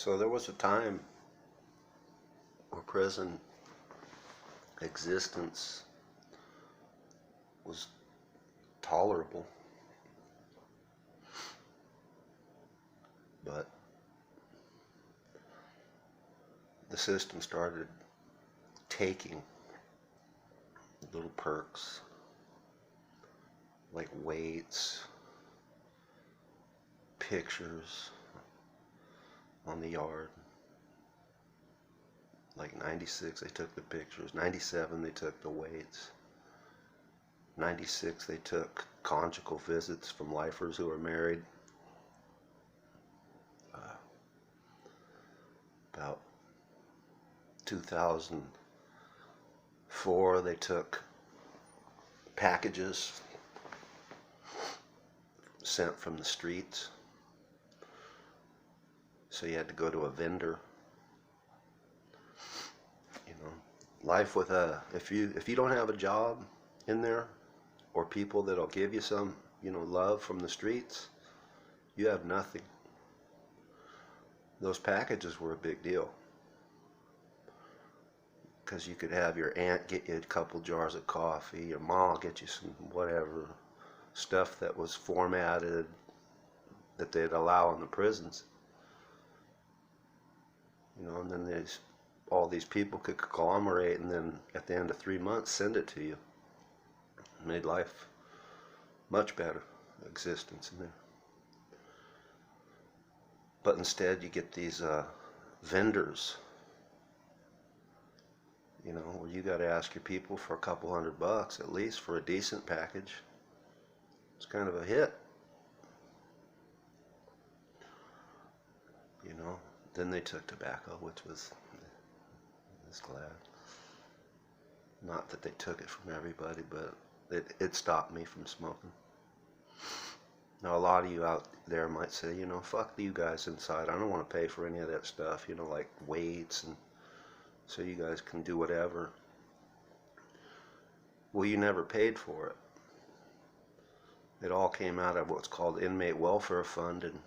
So there was a time where prison existence was tolerable, but the system started taking little perks like weights, pictures on the yard. Like 96 they took the pictures, 97 they took the weights, 96 they took conjugal visits from lifers who were married. About 2004 they took packages sent from the streets, so you had to go to a vendor. Life with if you don't have a job in there, or people that'll give you some love from the streets, you have nothing. Those packages were a big deal, because you could have your aunt get you a couple jars of coffee, your mom get you some whatever stuff that was formatted that they'd allow in the prisons, and then all these people could conglomerate, and then at the end of 3 months send it to you. It made life much better, existence in there. But instead you get these vendors, where you got to ask your people for a couple $100 at least for a decent package. It's kind of a hit. Then they took tobacco, which was glad. Not that they took it from everybody, but it stopped me from smoking. Now, a lot of you out there might say, fuck you guys inside. I don't want to pay for any of that stuff, like weights, and so you guys can do whatever. Well, you never paid for it. It all came out of what's called Inmate Welfare Fund, and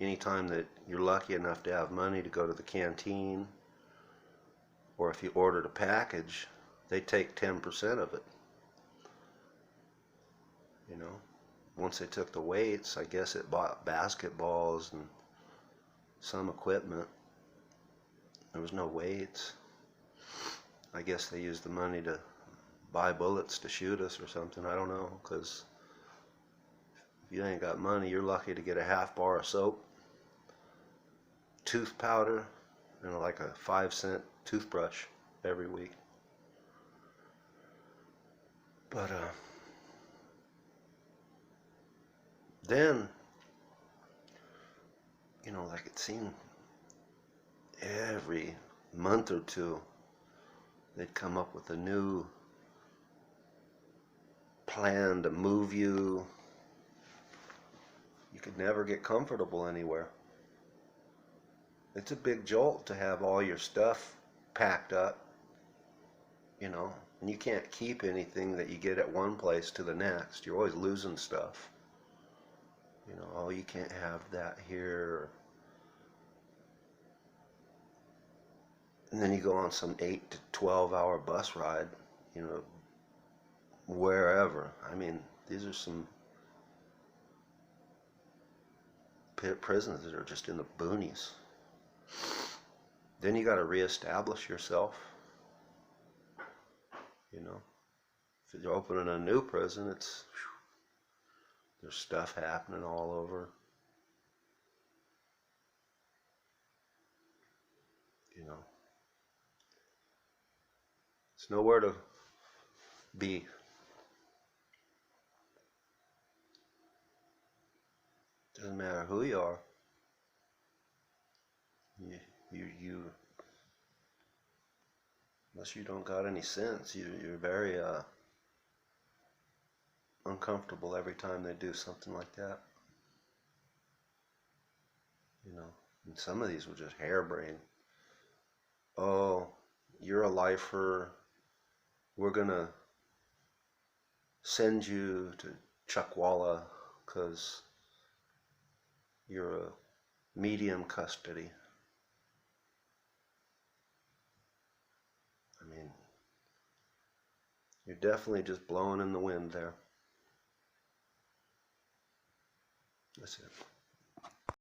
anytime that you're lucky enough to have money to go to the canteen, or if you ordered a package, they take 10% of it. Once they took the weights, I guess it bought basketballs and some equipment. There was no weights. I guess they used the money to buy bullets to shoot us or something. I don't know, because if you ain't got money, you're lucky to get a half bar of soap, tooth powder, and like a 5-cent toothbrush every week. But then, like it seemed every month or two they'd come up with a new plan to move you. You could never get comfortable anywhere. It's a big jolt to have all your stuff packed up, and you can't keep anything that you get at one place to the next. You're always losing stuff. Oh, you can't have that here. And then you go on some 8 to 12 hour bus ride, wherever. I mean, these are some prisons that are just in the boonies. Then you got to reestablish yourself. If you're opening a new prison, there's stuff happening all over. It's nowhere to be. Doesn't matter who you are. You unless you don't got any sense, you're very uncomfortable every time they do something like that. And some of these were just harebrained. Oh, you're a lifer. We're gonna send you to Chuckwalla because you're a medium custody. You're definitely just blowing in the wind there. That's it.